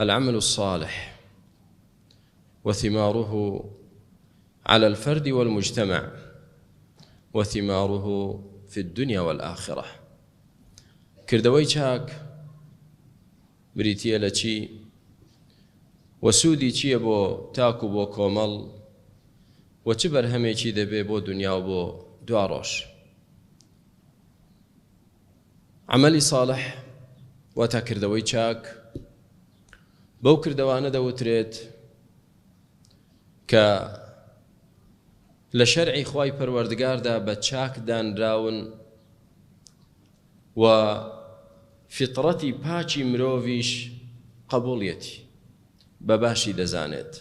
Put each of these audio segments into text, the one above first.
العمل الصالح وثماره على الفرد والمجتمع وثماره في الدنيا والآخرة. کردەوەی چاک بریتیە لە چی و سوودی چییە بۆ تاک و بۆ کۆمەڵ و چ بەرهەمێکی دەبێ بۆ دنیا و بۆ دوا ڕۆژ. عملی صالح واتە کردەوەی چاک بەو کردەوانە دەوترێت کە لە شەرعی خوای پەروەردگاردا بە چاک دانراون و فطرەتی پاچی مرۆڤیش قبوڵیەتی بە باشی دەزانێت.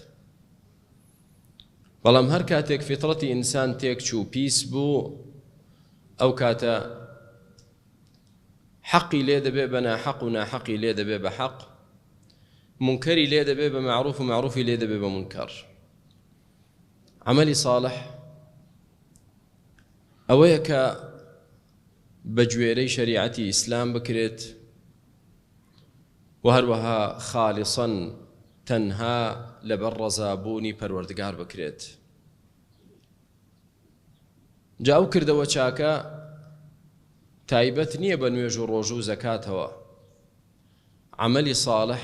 بەڵام هەر کاتێک فطرەتی ئینسان تێکچوو پیس بوو ئەو کاتە حەقی لێ دەبێ بە ناحەق و ناحەقی لێ دەبێ بە حەق، منکەری لێ دەبێ بە معروف و معروفی لێ دەبێ بە منکەر. عملی صالح ئەوەیە کە بە گوێرەی شەریعەتی ئیسلام بکرێت و هەروەها خاڵیسەن تەنها لەبەر ڕەزابوونی پەروەردگار بکرێت. جا ئەو کردەوە چاکە تایبەت نییە بە نوێژ و ڕۆژ و زەکاتەوە. عملی صالح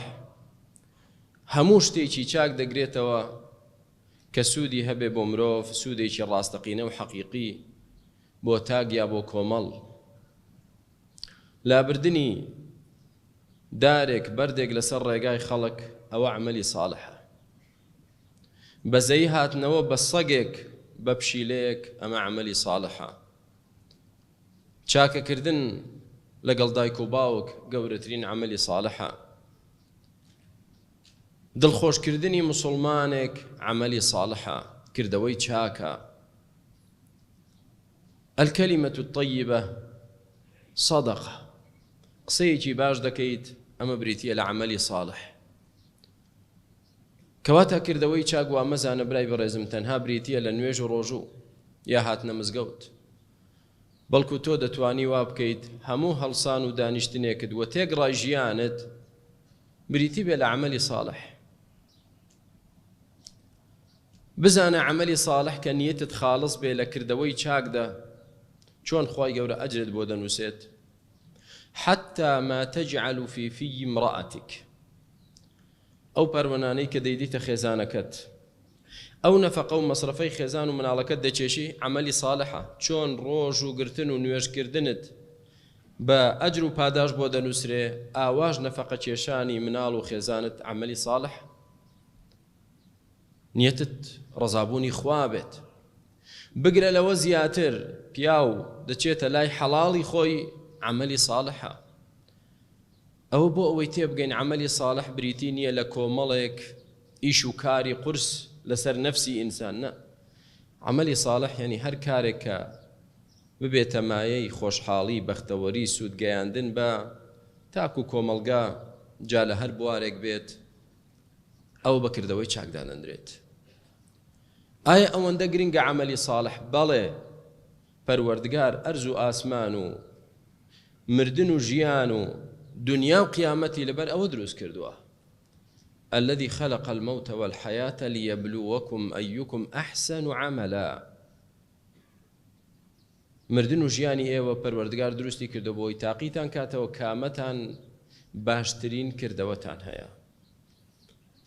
هەموو شتێکی چاک دەگرێتەوە کە سوودی هەبێ بۆ مرۆڤ، سوودێکی ڕاستەقینە و حەقیقی بۆ تاک یا بۆ کۆمەڵ. لابردنی دارێک بەردێک لەسەر ڕێگای خەڵک ئەوە عملی صالحە. بەزەی هاتنەوە بە سەگێک بە پشیلەیەک ئەمە عملی صالحە. چاکەکردن لەگەڵ دایک و باوک گەورەترین عملی صالحە. دڵخۆشکردنی موسڵمانێک عملی صالحە، کردەوەی چاکە. الكلمة الطيبة صدقة، قسەیەکی باش دەکەیت ئەمە بریتیە لە عملی صالح. کەواتە کردەوەی چاک وا مەزانە برای بەڕێزم تەنها بریتیە لە نوێژ و ڕۆژوو یا هاتنە مزگەوت، بەڵکو تۆ دەتوانی وا بکەیت هەموو هەڵسان و دانیشتنێکت وە تێگڕای ژیانت بریتی بێ لە عملی صالح. بزانە عملی صالح کە نیەتت خاڵص بێ لە کردەوەی چاکدا چۆن خوای گەورە ئەجرت بۆ دەنووسێت. حتى ما تجعل في امرأتك، ئەو پەروەنانەی کە دەیدیتە خێزانەکەت، ئەو نەفەقە و مەسرفەی خێزان و مناڵەکەت دەچێشی عملی صالحە. چۆن ڕۆژ و گرتن و نوێژکردنت بە ئەجر و پاداش بۆ دەنووسرێ، ئاواژ نەفەقە کێشانی مناڵ و خێزانت عملی صالح. نیەتت ڕەزابوونی خوا بێت. بگرە لەوە زیاتر، پیاو دەچێتە لای حەڵاڵی خۆی عملی صالحە. ئەوە بۆ ئەوەی تێبگەین عملی صالح بریتی نییە لە کۆمەڵێک ئیش و کاری قورس لەسەر نەفسی ئینسان، نە. عملی صالح یعنی هەر کارێک کە ببێتە مایەی خۆشحاڵی، بەختەوەری، سوودگەیاندن بە تاک و کۆمەڵگا، جا لە هەر بوارێک بێت، ئەو بەکردەوەی چاکدانەندرێت. ئایا ئەوەندە گرنگە عملی صالح؟ بەڵێ، پەروەردگار ئەرز و ئاسمان و مردن و ژیان و دنیا و قیامەتی لەبەر ئەوە دروست کردووە. الذي خلق الموت والحياة ليبلوكم أيكم أحسن عملا. مردن و ژیانی ئێوە پەروەردگار دروستی کردو بۆی تاقیتان کاتەوە کامەتان باشترین کردەوەتان هەیە.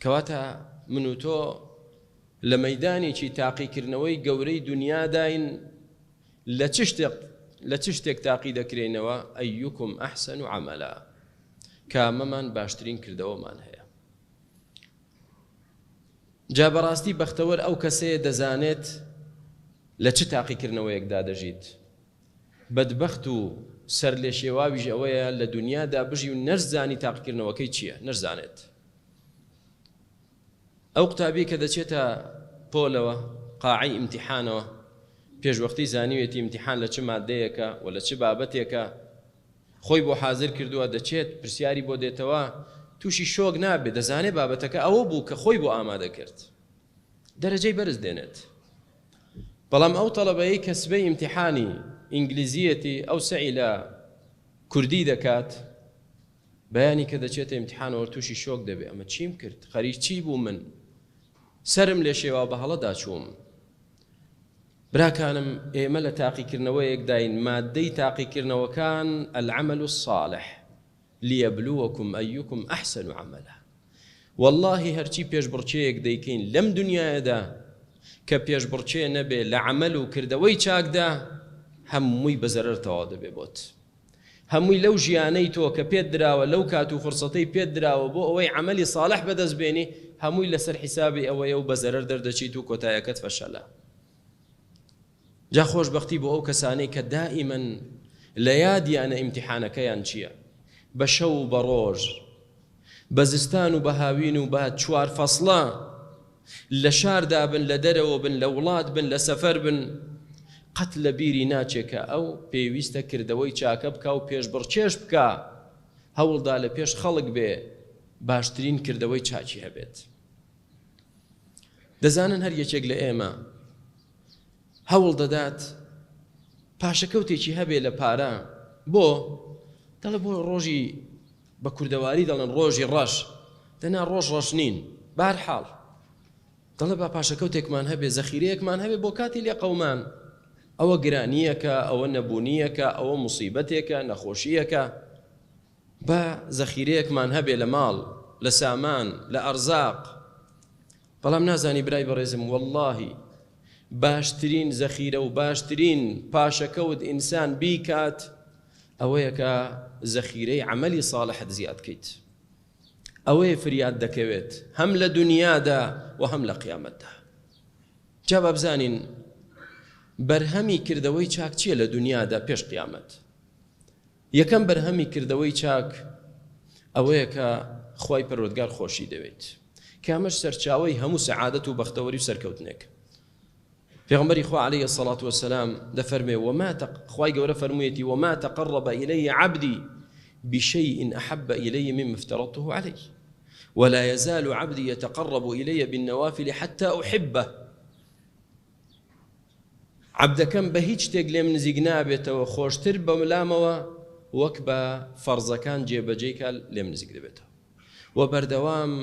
کەواتە من و تۆ لە مەیدانێکی تاقیکردنەوەی گەورەی دنیاداین، لە چ شتێک تاقی دەکرێنەوە؟ ئەیوکم ئەحسەن عەمەلا، کامەمان باشترین کردەوەمان هەیە. جا بەڕاستی بەختەوەر ئەو کەسەیە دەزانێت لە چ تاقیکردنەوەیەکدا دەژیت. بەدبەخت و سەر لێ شێواویش ئەوەیە لە دنیادا بژی و نەرزانی تاقیکردنەوەکەی چییە، نەرزانێت. ئەو قوتابی کە دەچێتە پۆلەوە قاعەی ئیمتیحانەوە، پێشوەختی زانیوێتی ئیمتیحان لە چ مادەیەکە و لە چ بابەتێکە، خۆی بۆ حازر کردووە، دەچێت پرسیاری بۆ دێتەوە، تووشی شۆک نابێت، دەزانێت بابەتەکە ئەوە بوو کە خۆی بۆ ئامادە کرد، دەرەجەی بەرز دێنێت. بەڵام ئەو تەڵەبەیەی کە سبەی ئیمتیحانی ئینگلیزیەتی ئەو سەعی لە کوردی دەکات، بەیانی کە دەچێتە ئیمتیحانەوە تووشی شۆک دەبێ ئەمە چیم کرد خەریک چی بوو من سرم لێ شێوا بە هەڵەدا چووم براکانم ئێمە لە تاقیکردنەوەیەک داین مادەی تاقیکردنەوەکان العمل الصالح ليبلوكم أيكم أحسن عملا والله هەرچی پێشبڕچەیەک دەیکەین لەم دنیادا کە پێشبڕچێ نەبێ لە عەمەل و کردەوەی چاکدا هەمووی بە زەرەرتەوا دەبێ بۆت هەمووی لەو ژیانەی تۆ کە پێت دراوە لەو کات و فرسەتەی پێت دراوە بۆ ئەوەی عەمەلی صالح بەدەست بێنی هەمووی لەسەر حیسابی ئەوەیە و بە زەرەر دەردەچیت و کۆتایەکەت فەشەلە جا خۆشبەختی بۆ ئەو کەسانەی کە دائیمەن لە یادیانە ئیمتیحانەکەیان چییە بە شەو و بە ڕۆژ بە زستان و بە هاوین و بە چوار فەسڵە لە شاردا بن لە دەرەوە بن لە وڵات بن لە سەفەر بن قەت لە بیری ناچێکە ئەو پێویستە کردەوەی چاکە بکە و پێشبڕچێش بکە هەوڵدا لە پێش خەڵک بێ باشترین کردەوەی چاکی هەبێت دەزانن هەر یەکێک لە ئێمە هەوڵ دەدات پاشەکەوتێکی هەبێ لە پارە بۆ دەڵێ بۆ ڕۆژی بە کوردەواری دەڵێن ڕۆژی ڕەش دەنا ڕۆژ ڕەش نین بەهەرحاڵ دەڵێ با پاشەکەوتێکمان هەبێ زەخیرەیەکمان هەبێ بۆ کاتی لێ قەومان ئەوە گرانیەکە ئەوە نەبوونیەکە ئەوە موسیبەتێکە نەخۆشیەکە بە زەخیرەیەکمان هەبێ لە ماڵ لە سامان لە ئەرزاق بەڵام نازانی برای بەڕێزم واللهی باشترین زەخیرە و باشترین پاشەکەوت ئینسان بیکات ئەوەیە کە زەخیرەی عەمەلی ساڵحت زیاد کەیت ئەوەیە فریاد دەکەوێت هەم لە دنیادا و هەم لە قیامەتدا جا با بزانین بەرهەمی کردەوەی چاک چییە لە دنیادا پێش قیامەت یەکەم بەرهەمی کردەوەی چاک ئەوەیە کە خوای پەروەردگار خۆشی دەوێت کە ئەمەش سەرچاوەی هەموو سەعادەت و بەختەوەری و سەرکەوتنێک پێغەمبەری خوا عليه الصلاة والسلام دەفەرمێ خوای گەورە فەرموویەتی وما تقرب إلي عبدي بشيء أحب إلي مما افترضته عليه ولا يزال عبدي يتقرب إلي بالنوافل حتى أحبه عبدەکەم بە هیچ شتێک لێم نزیک نابێتەوە خۆشتر بەملامەوە وەک بە فەرزەکان جێبەجێکە لێم نزیک دەبێتەوە و بەردەوام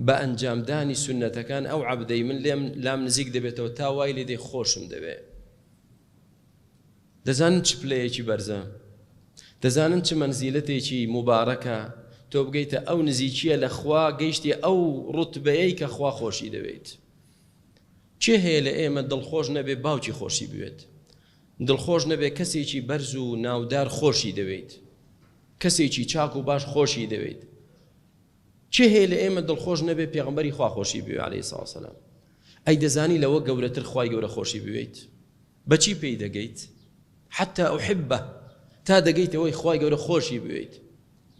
بە ئەنجامدانی سنەتەکان ئەو عەبدەی من لام نزیک دەبێتەوە تا وای لێ دەی خۆشم دەوێ دەزانن چ پلەیەکی بەرزە دەزانن چ مەنزیلەتێکی مبارەکە تۆ بگەیتە ئەو نزیکیە لە خوا گەیشتی ئەو ڕوتبەیەی کە خوا خۆشی دەوێت چێ هەیە لە ئێمە دڵخۆش نەبێ باوکی خۆشی بوێت دڵخۆش نەبێ کەسێکی بەرز و ناودار خۆشی دەوێت کەسێکی چاک و باش خۆشی دەوێت چێ هەیە لە ئێمە دڵخۆش نەبێ پێغەمبەری خوا خۆشی بوێ عەلەیهی سڵاو وسەلام ئەی دەزانی لەوە گەورەتر خوای گەورە خۆشی بوێیت بەچی پێی دەگەیت حتى أحبه تا دەگەیت ئەوەی خوای گەورە خۆشی بوێیت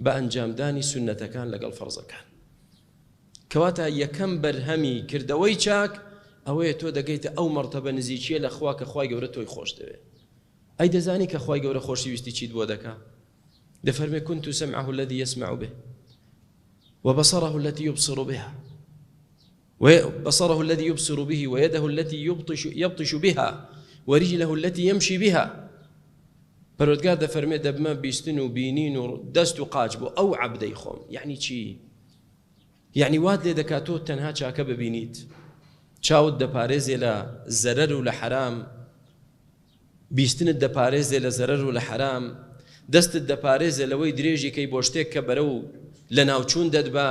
بە ئەنجامدانی سنەتەکان لەگەڵ فەرزەکان کەواتە یەکەم بەرهەمی کردەوەی چاک ئەوەیە تۆ دەگەیتە ئەو مەرتەبە نزیکیە لە خوا کە خوای گەورە تۆی خۆش دەوێت ئەی دەزانی کە خوای گەورە خۆشەویستی چیت بۆ دەکا دەفەرمێ كنت سمعه الذي يسمع به وبصره التي يبصر بها وبصره الذي يبصر به ويده التي يبطش بها ورجله التي يمشي بها پەروەردگار دەفەرمێ دەبمە بیستن و بینین و دەست و قاچ بۆ ئەو عەبدەی خۆم یعنی چی یعنی وات لێ دەکات تۆ تەنها چاکە ببینیت چاوت دەپارێزێ لە زەرەر و لە حرام بیستنت دەپارێزێ لە زەرەر و لە حرام دەستت دەپارێزێ لەوەی درێژی کەی بۆ شتێک کە بەرە و لە ناوچوون دەدبا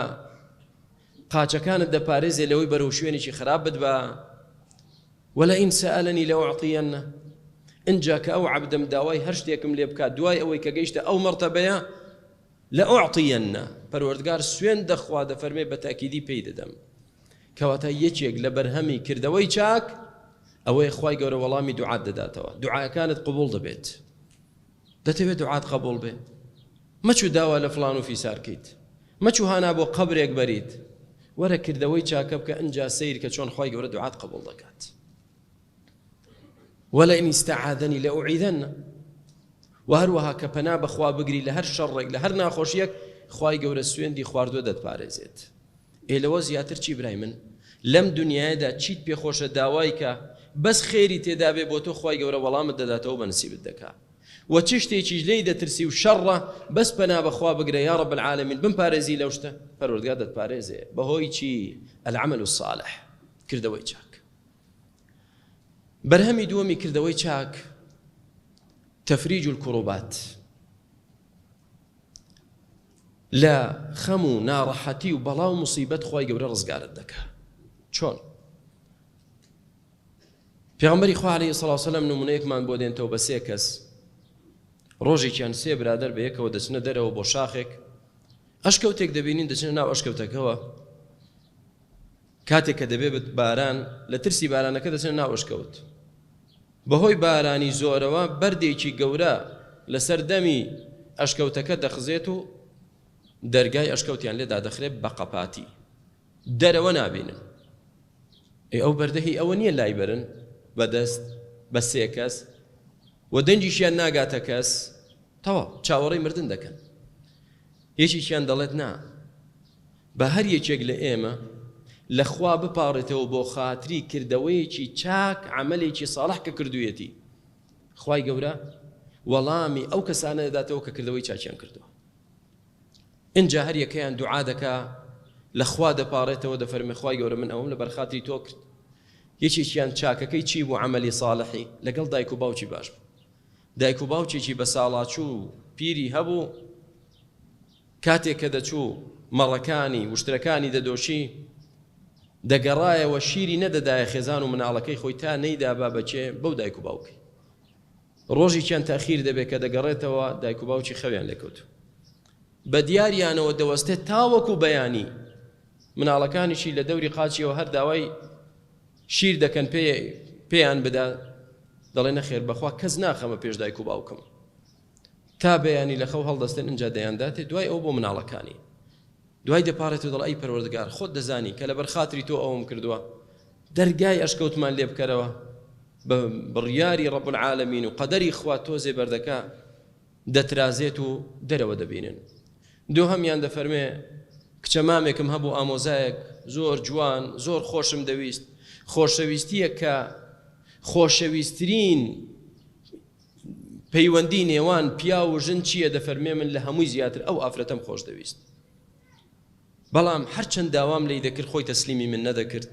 قاچەکانت دەپارێزێ لەوەی بەرەو شوێنێکی خراپ بدبا ولئن سألني لأعطينه انجا كأو عبدم داوای هەر شتێکم لێ بکات دوای ئەوەی کە گەیشتە ئەو مەرتەبەیە لأعطينه پەروەردگار سوێن دەخوا دەفەرمێ بە تاکیدی پێی دەدەم کەواتە یەکێک لە بەرهەمی کردەوەی چاک ئەوەی خوای گەورە وەڵامی دوعات دەداتەوە دوعاکانت قبول دەبێت دەتەوێت دوعات قبول بێ مەچوو داوا لە فڵان و فیسار کەیت مەچوو هانا بۆ قەبرێک بەریت وەرە کردەوەی چاکە بکە ئەنجا سەیر کە چۆن خوای گەورە دوعات قبول دەکات ولئن استعاذني لأعيذنه وهروها کە پەنا بەخوا بگری لە هەر شەڕێک لە هەر ناخۆشیەک خوای گەورە سوێندی خواردووە دەتپارێزێت ئێلەوە زیاتر چی برای من لەم دنیادا چیت پێخۆشە داوای کە بەس خێری تێدا بێ بۆ تۆ خوای گەورە وەڵامت دەداتەوە بە نسیبت دەکا و چ شتێکیش لێی دەترسی و شەڕە بەس پەنا بەخوا بگرە یا رب العالمین بمپارێزی لەو شتە پەروەردگار دەتپارێزێ بەهۆی چی العمل الصالح کردەوەی چاک. بەرهەمی دووەمی کردەوەی چاک تەفریج الکروبات لە خەم و ناڕەحەتی و بەڵاو موسیبەت خوای گەورە ڕزگارت دەکا. چۆن؟ پێغەمبەری خوا عەلەیهی سەڵاتو وسەلام نمونەیەکمان بۆ دێنتەوە بە سێ کەس ڕۆژێکیان سێ برادەر بە یەکەوە دەچنە دەرەوە بۆ شاخێک ئەشکەوتێک دەبینین دەچنە ناو ئەشکەوتەکەەوە کاتێک کە دەبێت باران لە ترسی بارانەکە دەچنە ناو ئەشکەوت بەهۆی بارانی زۆرەوە بەردێکی گەورە لەسەر دەمی ئەشکەوتەکە دەخزێت و دەرگای ئەشکەوتیان لێدا دەخرێت بە قەپاتی دەرەوە نابینن. ئەو بەردەهی ئەوە نییە لای بەرن بەدەست بە سێ کەس و دەنجیشیان ناگاتە کەس تەواو چاوەڕێی مردن دەکەن. یەکێکیان دەڵێت نا بە هەر یەکێک لە ئێمە لەخوا بپاڕێتەوە بۆ خاتری کردەوەیەکی چاک عەمەلێکی ساڵح کە کردوویەتی خوای گەورە وەڵامی ئەو کەسانە دەداتەوە کە کردەوەی چاکیان کردووە. ئینجا هەر یەکەیان دوعا دەکا لەخوا دەپاڕێتەوە دەفەرمێ خوای گەورە من ئەوم لەبەر خاتری تۆ کرد. یەکێکیان چاکەکەی چی بوو عەمەلی ساڵحی لەگەڵ دایک و باوکی باش بوو. دایک و باوکێکی بە ساڵاچوو پیری هەبوو کاتێک کە دەچوو مەڕەکانی وشترەکانی دەدۆشی دەگەڕایەوە شیری نەدەدایە خێزان و مناڵەکەی خۆی تا نەیدا با بەچێ بەو دایک و باوکی. ڕۆژێکیان تاخیر دەبێت کە دەگەڕێتەوە دایک و باوکی خەویان لێکەوتووە بە دیاریانەوە دەوەستێت تاوەکو بەیانی مناڵەکانیشی لە دەوری قاچیەوە هەر داوای شیر دەکەن پێیان بدا دەڵێ نەخێر بەخوا کەس ناخەمە پێش دایک و باوکم تا بەیانی لە خەو هەڵدەستێن ئینجا دەیانداتێ دوای ئەو بۆ مناڵەکانی دوای دەپارێت و دڵ ئەی پەروەردگار خۆت دەزانی کە لەبەر خاتری تۆ ئەوم کردووە دەرگای ئەشکەوتمان لێ بکەرەوە بە بڕیاری ڕەب العالەمین و قەدەری خوا تۆزێ بەردەکا دەترازێت و دەرەوە دەبینن. دووهەمیان دەفەرمێ کچە مامێکم هەبوو ئامۆزایەک زۆر جوان زۆر خۆشم دەویست خۆشەویستیە کە خۆشەویستترین پەیوەندی نێوان پیا و ژن چییە دەفەرمێ من لە هەمووی زیاتر ئەو ئافرەتەم خۆش دەویست بەڵام هەرچەند داوام لێی دەکرد خۆی تەسلیمی من نەدەکرد.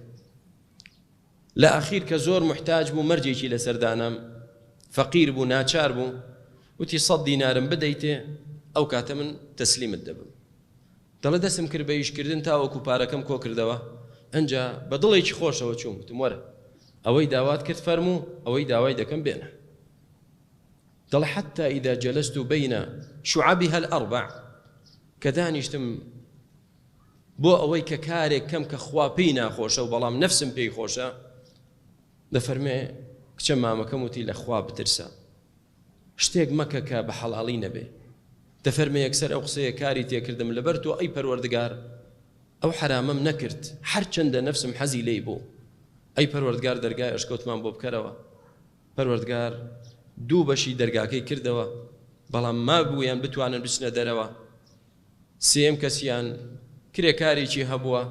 لە ئاخیر کە زۆر محتاج بوو مەرجێکی لەسەردانم فەقیر بوو ناچار بوو وتی 100 دینارم بدەیتێ ئەو کاتە من تەسلیمت دەبم. دەڵێ دەستم کرد بە ئیشکردن تاوەکو پارەکەم کۆ کردەوە ئەنجا بە دڵێکی خۆشەوە چووم وتم وەرە ئەوەی داوات کرد فەرموو ئەوەی داوای دەکەم بێنە. دەڵێ حتى إذا جلست بين شعبها الأربع کە دانیشتم بۆ ئەوەی کە کارێک کەم کە خوا پێی ناخۆشە و بەڵام نەفسم پێی خۆشە دەفەرمێ کچە مامەکەم وتی لە خوا بترسە شتێک مەکە کە بە حەڵاڵی نەبێ. دەفەرمێ یەکسەر ئەو قسەیە کاری تێکردم لەبەر تۆ ئەی پەروەردگار ئەو حرامەم نەکرد هەرچەندە نەفسم حەزی لێی بوو ئەی پەروەردگار دەرگای ئەشکەوتمان بۆ بکەرەوە. پەروەردگار دوو بەشی دەرگاکەی کردەوە بەڵام مابوویان بتوانن بچنە دەرەوە. سێم کەسیان کرێکارێکی هەبووە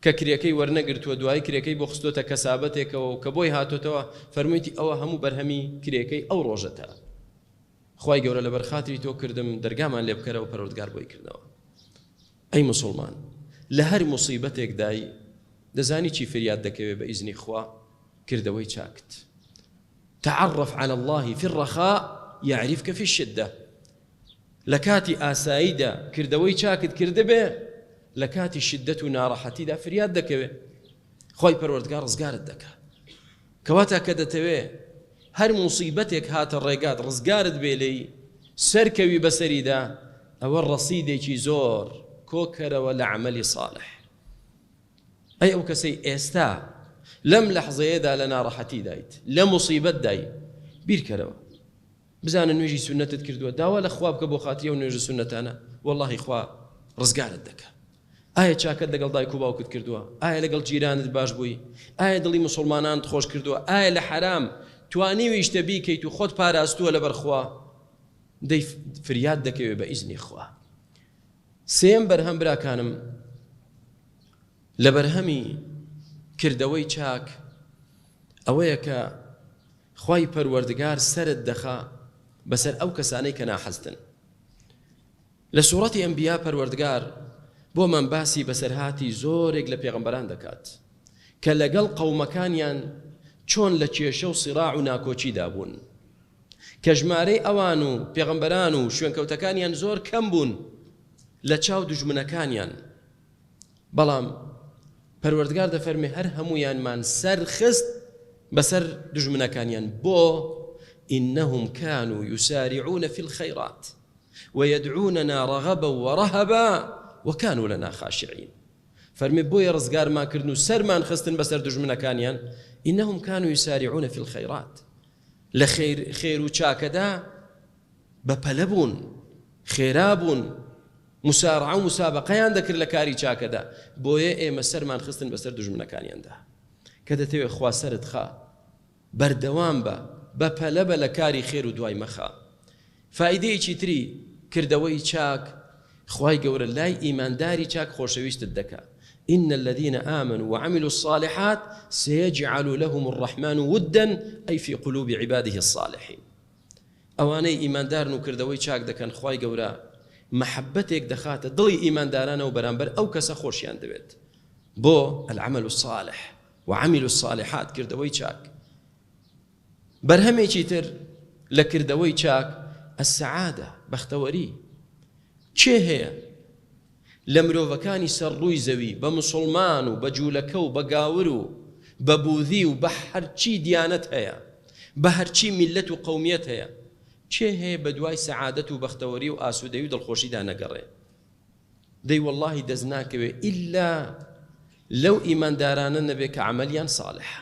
کە کرێکەی وەرنەگرتووە دوای کرێکەی بۆ خستۆتە کەسابەتێکەوە و کە بۆی هاتۆتەوە فەرموویەتی ئەوە هەموو بەرهەمی کرێکەی ئەو ڕۆژەتە خوای گەورە لەبەر خاتری تۆ کردم دەرگامان لێ بکەرەوە پەروەردگار بۆی کردەوە. ئەی موسڵمان لە هەر موسیبەتێک دای دەزانی چی فریاد دەکەوێت بە ئیزنی خوا کردەوەی چاکت. تعرف على الله في الرخاء يعرفك في الشدة. لكاتي آسايدا كردوي چاكت كردبه لكاتي شدة ناراحتي دا فرياد دكوه خوي پروردگار رزگارت دكا كواتا كدتوه هر مصيبتك هات الرقات رزگارت بيلي سركوي بسري دا او الرصيدي چي زور كوكر ولا عملي صالح اي او كسي استا لم لحظة يدا لنا راحتي دايت لمصيبت داي بير كروا بزان نوێژی سنتت کردووە داوا لە خوا بکە بۆ خاتری ئەو نوێژە سنتانە واللهی خوا ڕزگارت دەکا. ئایا چاکت لەگەڵ دایک و باوکت کردووە؟ ئایا لەگەڵ جیرانت باش بووی؟ ئایا دڵی مسلمانانت خۆش کردووە؟ ئایا لە حرام توانیوی شتە بیکەیت و خۆت پاراستووە لەبەر خوا؟ دەی فریاد دەکەوێت بە ئیزنی خوا. سێم بەرهەم براکانم لە بەرهەمی کردەوەی چاک ئەوەیە کە خوای پەروەردگار سەرت دەخا بەسەر ئەو کەسانەی کە ناحەزتن. لە سوورەتی ئەنبیا پەروەردگار بۆمان باسی بەسەرهاتی زۆرێک لە پێغەمبەران دەکات کە لەگەڵ قەومەکانیان چۆن لە کێشە و سیراع و ناکۆچیدا بوون، کە ژمارەی ئەوان و پێغەمبەران و شوێنکەوتەکانیان زۆر کەم بوون لە چاو دوژمنەکانیان. بەڵام پەروەردگار دەفەرمێ هەر هەموویانمان سەرخست بەسەر دوژمنەکانیان. بۆ إنهم كانوا يسارعون في الخيرات ويدعوننا رغبا ورهبا وكانوا لنا خاشعين. فەرمێ بۆیە ڕزگارمان کردن و سەرمان خستن بەسەر دوژمنەکانیان. إنهم كانوا يسارعون في الخيرات، لە خێر و چاکەدا بەپەلە بوون، خێرا بوون، مسارعە و مسابقەیان دەکرد لە کاری چاکەدا. بۆیە ئێمە سەرمان خستن بەسەر دوژمنەکانیاندا. کە دەتەوێت خوا سەرت خا، بەردەوام بە بەپەلە بە لە کاری خێر و دوای مەخا. فائیدەیەکی تری کردەوەی چاک، خوای گەورە لای ئیمانداری چاک خۆشەویستت دەکات. إن الذين آمنوا وعملوا الصالحات سيجعل لهم الرحمن ودا أي في قلوب عباده الصالحين. ئەوانەی ئیماندارن و کردەوەی چاک دەکەن خوای گەورە محەبەتێک دەخاتە دڵی ئیماندارانە و بەرامبەر ئەو کەسە خۆشیان دەوێت. بۆ العمل الصالح وعملوا الصالحات کردەوەی چاک. بەرهەمێکی تر لە کردەوەی چاک السعادە، بەختەوەری. چێ هەیە لە مرۆڤەکانی سەرڕووی زەوی بە موسڵمان و بە جوولەکە و بە گاور و بە بوذی و بە هەرچی دیانەت هەیە، بە هەرچی میلەت و قەومیەت هەیە، چێ هەیە بە دوای سەعادەت و بەختەوەری و ئاسوودەی و دڵخۆشیدا نەگەڕێ؟ دەی وەڵڵاهی دەست ناکەوێ ئیلا لەو ئیماندارانە نەبێ کە عەمەلیان ساڵحە.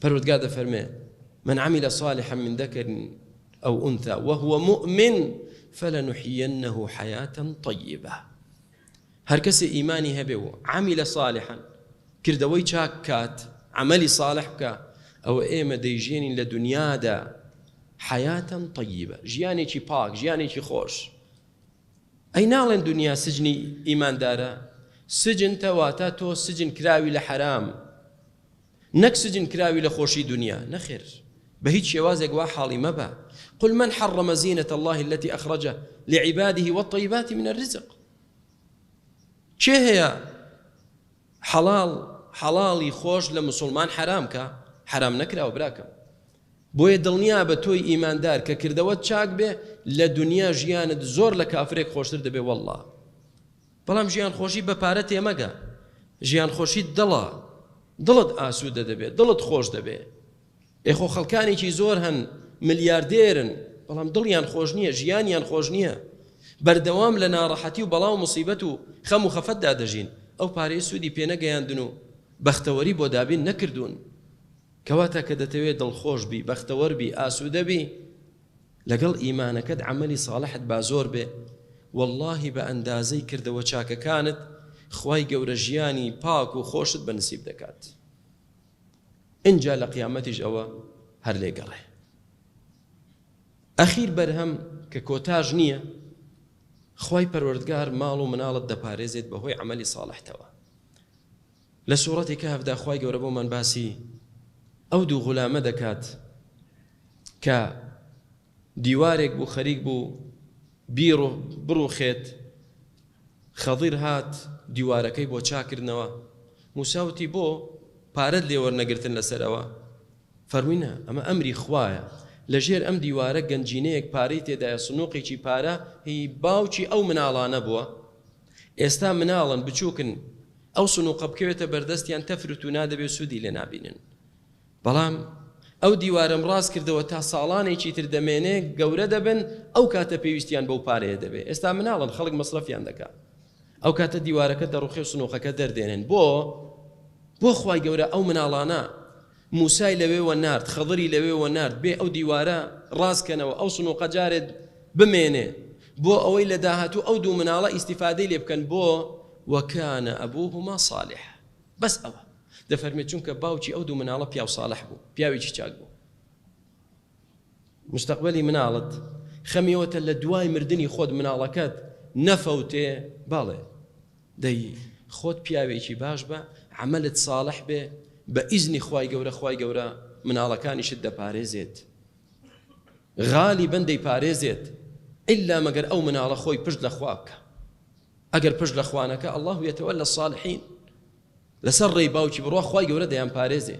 پەروەردگار دەفەرمێ من عمل صالحا من ذكر أو أنثى وهو مؤمن فلنحيينه حياة طيبة. هر کەسێ ئیمانی هەبێ و عمل صالحا کردەوەی چاک کات، عملی صالح بکە، ئەوە ئێمە دەیژێنین لە دنیادا حیاتەن طیبە، ژیانێکی پاک، ژیانێکی خۆش. ئەی ناڵێن دنیا سجنی ئیماندارە، سجن تەواتە تۆ سجن کراوی لە حەرام، نەک سجن کراوی لە خۆشی دنیا. نەخێر، بە هیچ شێوازێک وا حاڵی مەبە. قل من حرم زينة الله التي أخرج لعباده والطيبات من الرزق. چێ هەیە حەڵاڵی خۆش لە مسلمان حرام کە؟ حرام نەکراوە براکەم. بۆیە دڵنیا بە تۆی ئیماندار کە کردەوەت چاک بێ لە دنیا ژیانت زۆر لە کافرێک خۆشتر دەبێ وەڵڵا. بەڵام ژیان خۆشی بە پارە تێمەگە، ژیان خۆشی دڵت ئاسوودە دەبێت، دڵت خۆش دەبێ. ئێخۆ خەڵکانێکی زۆر هەن ملیاردێرن بەڵام دڵیان خۆش نییە، ژیانیان خۆش نییە، بەردەوام لە ناڕەحەتی و بەڵاو مصیبەت و خەم و خەفەتدا دەژین. ئەو پارەی سوودی پێنەگەیاندن و بەختەوەری بۆ دابین نەکردوون. کەواتە کە دەتەوێت دڵخۆش بی، بەختەوەر بی، ئاسوودە بی، لەگەڵ ئیمانەکەت عەمەلی ساڵحت با زۆر بێ، وەڵڵاهی بە ئەندازەی کردەوە چاکەکانت خوای گەورە ژیانی پاک و خۆشت بەنسیب دەکات. اینجا لە قیامەتیش ئەوە هەر لێگەڕێ. ئەخیر بەرهەم کە کۆتاژ نییە، خوای پەروەردگار ماڵ و مناڵت دەپارێزێت بەهۆی عەمەلی ساڵحتەوە. لە سوورەتی کەهفدا خوای گەورە بۆمان باسی ئەو دوو غولامە دەکات کە دیوارێک بوو خەریک بوو بڕوخێت، خەضیر هات دیوارەکەی بۆ چاکردنەوە. موساوتی بۆ پارەت لێ وەرنەگرتن لەسەرەوە؟ فەرمووینە ئەمە ئەمری خوایە، لەژێر ئەم دیوارە گەنجینەیەک پارەی تێدایە، سنووقێکی پارە هی باوکی ئەو مناڵانە بووە. ئێستا مناڵن بچووکن، ئەو سنووقە بکەوێتە بەردەستیان تەفرت و نادەبێ سوودی لێ نابینن. بەڵام ئەو دیوارەم ڕاست کردەوە تا ساڵانێکی تر دەمێنێ گەورە دەبن، ئەو کاتە پێویستیان بەو پارەیە دەبێ. ئێستا مناڵن، خەڵک مەصرەفیان دەکات، ئەو کاتە دیوارەکە دەڕوخێ و سنووقەکە دەردێنن. بۆ خوای گەورە ئەو مناڵانە موسای لەوێوە نارد، خەضری لەوێوە نارد، بێ ئەو دیوارە ڕاستکەنەوە، ئەو سنووقە جارێت بمێنێ، بۆ ئەوەی لە داهاتوو ئەو دوو مناڵە ئیسیفادەی لێ بکەن. بۆ وەکانە ئەبوهما صالح. بەس ئەوە دەفەرمێت چونکە باوکی ئەو دوو مناڵە پیاو صالح بوو، پیاوێکی چاک بوو. مستەقبەلی مناڵت خەمیەوەتە لە دوای مردنی خۆت مناڵەکەت نەفەوتێ، باڵێ دەی خۆت پیاوێکی باش بە، عەمەلت صالح بێ، بە ئیزنی خوای گەورە مناڵەکانیشت دەپارێزێت. غالیبەن دەیپارێزێت ئیلا مەگەر ئەو مناڵە خۆی پشت لە خوا بکە. ئەگەر پشت لە خوانەکە الله یەتەوەلە الصالحین، لەسەر ڕێی باوکی بڕوا خوای گەورە دەیان پارێزێ.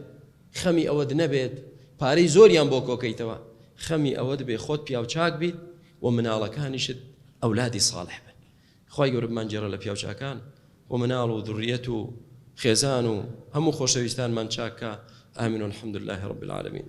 خەمی ئەوەت نەبێت پارەی زۆریان بۆ کۆکەیتەوە، خەمی ئەوە دەبێ خۆت پیاو چاک بیت و مناڵەکانیشت ئەولادی صالح بن. خوای گەورە بمانجێڕە لە پیاو چاکان و مناڵ و ذوریەت و خێزان و هەموو خۆشەویستانمان چاکە. آمین والحمد لله رب العالمين.